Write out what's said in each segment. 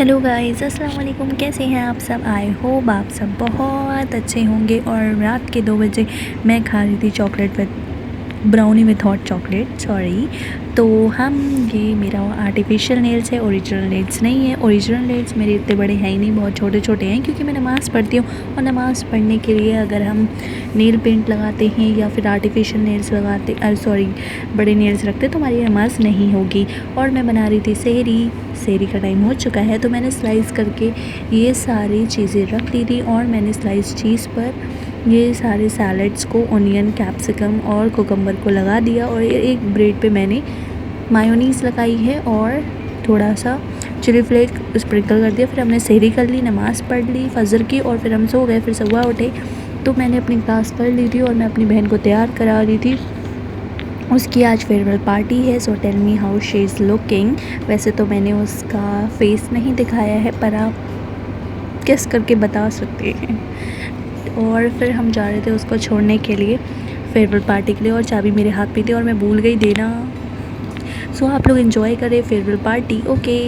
Hello guys, अस्सलाम वालेकुम। कैसे हैं आप सब? आई होप आप सब बहुत अच्छे होंगे। और रात के 2 बजे मैं खा रही थी chocolate with brownie with hot chocolate, sorry. तो हम ये मेरा आर्टिफिशियल नेल्स है, ओरिजिनल नेल्स नहीं है। ओरिजिनल नेल्स मेरे इतने बड़े हैं ही नहीं, बहुत छोटे छोटे हैं, क्योंकि मैं नमाज़ पढ़ती हूँ। और नमाज़ पढ़ने के लिए अगर हम नेल पेंट लगाते हैं या फिर आर्टिफिशियल नेल्स लगाते सॉरी बड़े नेल्स रखते तो हमारी नमाज़ नहीं होगी। और मैं बना रही थी सेहरी का टाइम हो चुका है, तो मैंने स्लाइस करके ये सारी चीज़ें रख ली थी। और मैंने स्लाइस चीज़ पर ये सारे सैलड्स को, ऑनियन, कैप्सिकम और कोकम्बर को लगा दिया। और एक ब्रेड पे मैंने मायोनीज़ लगाई है और थोड़ा सा चिली फ्लेक स्प्रिंकल कर दिया। फिर हमने सेहरी कर ली, नमाज़ पढ़ ली फजर की, और फिर हम सो गए। फिर सुबह उठे तो मैंने अपनी क्लास पढ़ ली थी और मैं अपनी बहन को तैयार करा रही थी। उसकी आज फेयरवेल पार्टी है, so tell me how she is looking. वैसे तो मैंने उसका फेस नहीं दिखाया है, पर आप गेस करके बता सकते हैं। और फिर हम जा रहे थे उसको छोड़ने के लिए, फेयरवेल पार्टी के लिए, और चाबी मेरे हाथ में थी और मैं भूल गई देना। सो आप लोग एंजॉय करें फेयरवेल पार्टी। ओके।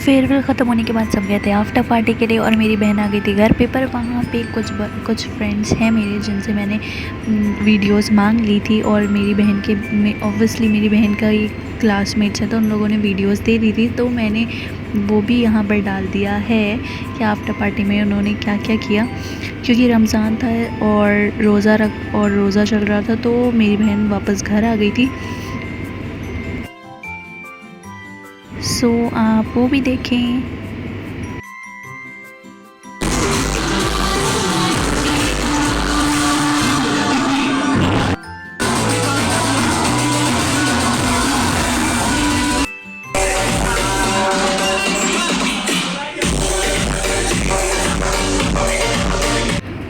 फेयरवेल ख़त्म होने के बाद सब गए थे आफ्टर पार्टी के लिए और मेरी बहन आ गई थी घर पे। पर वहाँ पे कुछ फ्रेंड्स हैं मेरे जिनसे मैंने वीडियोस मांग ली थी और मेरी बहन के ऑब्वियसली मेरी बहन का एक क्लासमेट्स है तो उन लोगों ने वीडियोस दे दी थी, तो मैंने वो भी यहाँ पर डाल दिया है कि आफ्टर पार्टी में उन्होंने क्या क्या किया। क्योंकि रमज़ान था और रोज़ा चल रहा था तो मेरी बहन वापस घर आ गई थी। सो आप वो भी देखें।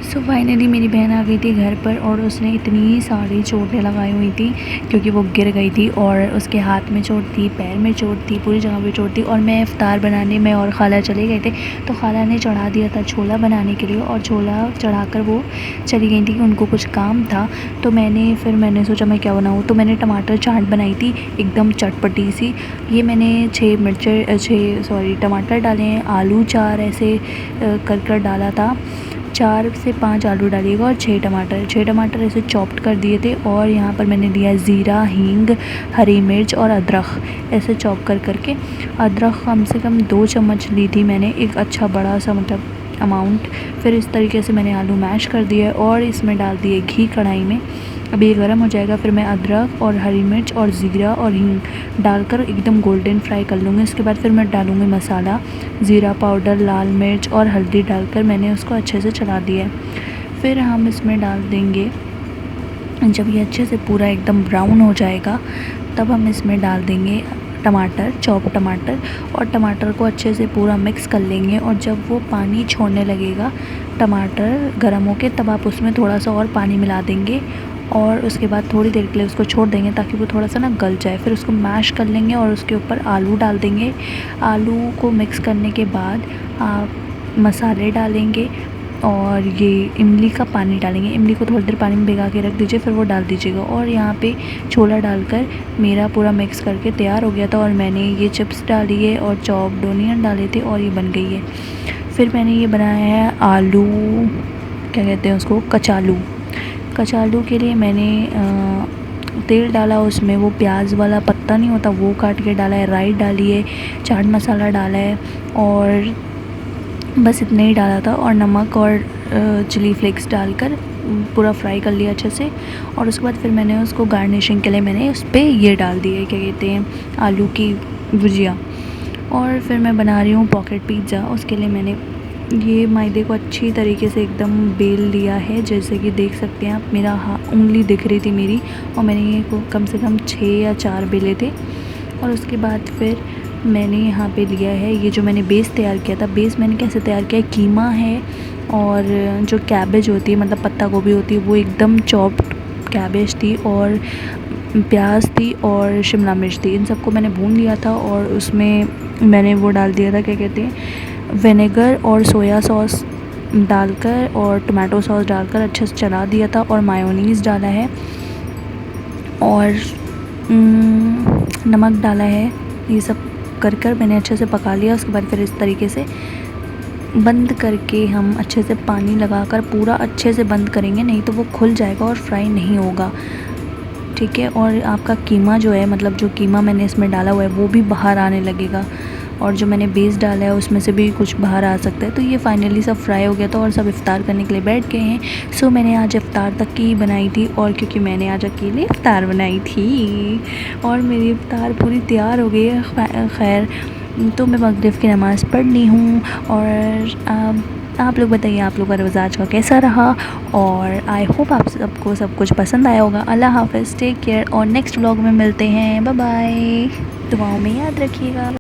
सो फाइनली मेरी बहन आ गई थी घर पर और उसने इतनी सारी चोटें लगाई हुई थी क्योंकि वो गिर गई थी और उसके हाथ में चोट थी, पैर में चोट थी, पूरी जगह पे चोट थी। और मैं इफ्तार बनाने में और खाला चले गए थे तो खाला ने चढ़ा दिया था छोला बनाने के लिए और छोला चढ़ाकर वो चली गई थी कि उनको कुछ काम था। तो मैंने सोचा मैं क्या बनाऊँ, तो मैंने टमाटर चाट बनाई थी एकदम चटपटी सी। ये मैंने 6 टमाटर डाले हैं, आलू 4 ऐसे कर डाला था, 4 से 5 आलू डालिएगा और 6 टमाटर ऐसे चॉप्ड कर दिए थे। और यहाँ पर मैंने लिया ज़ीरा, हींग, हरी मिर्च और अदरक ऐसे चॉप करके। अदरक कम से कम 2 चम्मच ली थी मैंने, एक अच्छा बड़ा सा मतलब अमाउंट। फिर इस तरीके से मैंने आलू मैश कर दिए और इसमें डाल दिए घी कढ़ाई में। अब ये गर्म हो जाएगा फिर मैं अदरक और हरी मिर्च और ज़ीरा और हींग डालकर एकदम गोल्डन फ्राई कर लूँगी। इसके बाद फिर मैं डालूँगी मसाला, ज़ीरा पाउडर, लाल मिर्च और हल्दी डालकर मैंने उसको अच्छे से चला दिया है। फिर हम इसमें डाल देंगे, जब ये अच्छे से पूरा एकदम ब्राउन हो जाएगा तब हम इसमें डाल देंगे टमाटर, चॉप टमाटर, और टमाटर को अच्छे से पूरा मिक्स कर लेंगे। और जब वो पानी छोड़ने लगेगा टमाटर गर्म होके तब आप उसमें थोड़ा सा और पानी मिला देंगे और उसके बाद थोड़ी देर के लिए उसको छोड़ देंगे ताकि वो थोड़ा सा ना गल जाए। फिर उसको मैश कर लेंगे और उसके ऊपर आलू डाल देंगे। आलू को मिक्स करने के बाद आप मसाले डालेंगे और ये इमली का पानी डालेंगे। इमली को थोड़ी देर पानी में भिगा के रख दीजिए, फिर वो डाल दीजिएगा। और यहाँ पे छोला डालकर मेरा पूरा मिक्स करके तैयार हो गया था। और मैंने ये चिप्स डाली है और चॉप्ड ऑनियन डाले थे और ये बन गई है। फिर मैंने ये बनाया है आलू, क्या कहते हैं उसको, कचालू के लिए मैंने तेल डाला, उसमें वो प्याज वाला पत्ता नहीं होता वो काट के डाला है, राई डाली है, चाट मसाला डाला है और बस इतना ही डाला था। और नमक और चिली फ्लेक्स डालकर पूरा फ्राई कर लिया अच्छे से। और उसके बाद फिर मैंने उसको गार्निशिंग के लिए मैंने उस पर ये डाल दिए, क्या कहते हैं, आलू की भुजिया। और फिर मैं बना रही हूँ पॉकेट पिज़्ज़ा। उसके लिए मैंने ये मैदे को अच्छी तरीके से एकदम बेल लिया है, जैसे कि देख सकते हैं आप, मेरा उंगली दिख रही थी मेरी और मैंने ये कम से कम 6 या 4 बेले थे। और उसके बाद फिर मैंने यहाँ पे लिया है ये जो मैंने बेस तैयार किया था। बेस मैंने कैसे तैयार किया है, कीमा है और जो कैबेज होती है मतलब पत्ता गोभी होती है वो एकदम चॉप्ड कैबेज थी और प्याज थी और शिमला मिर्च थी। इन सबको मैंने भून लिया था और उसमें मैंने वो डाल दिया था, क्या कहते हैं, विनेगर और सोया सॉस डालकर और टमाटो सॉस डालकर अच्छे से चला दिया था। और मायोनीज़ डाला है और नमक डाला है। ये सब कर मैंने अच्छे से पका लिया। उसके बाद फिर इस तरीके से बंद करके हम अच्छे से पानी लगाकर पूरा अच्छे से बंद करेंगे, नहीं तो वो खुल जाएगा और फ्राई नहीं होगा, ठीक है। और आपका कीमा जो है, मतलब जो कीमा मैंने इसमें डाला हुआ है वो भी बाहर आने लगेगा और जो मैंने बेस डाला है उसमें से भी कुछ बाहर आ सकता है। तो ये फाइनली सब फ्राई हो गया था और सब इफ़्तार करने के लिए बैठ गए हैं। सो मैंने आज इफ़्तार तक की बनाई थी और क्योंकि मैंने आज अकेले इफ़्तार बनाई थी और मेरी इफ़्तार पूरी तैयार हो गई है। खैर, तो मैं मगरिब की नमाज़ पढ़ ली हूँ। और आप लोग बताइए आप लोग का रोज़ा आज का कैसा रहा। और आई होप आप सबको सब कुछ पसंद आया होगा। अल्लाह हाफ़िज़, टेक केयर और नेक्स्ट व्लॉग में मिलते हैं। बाय बाय, दुआओं में याद रखिएगा।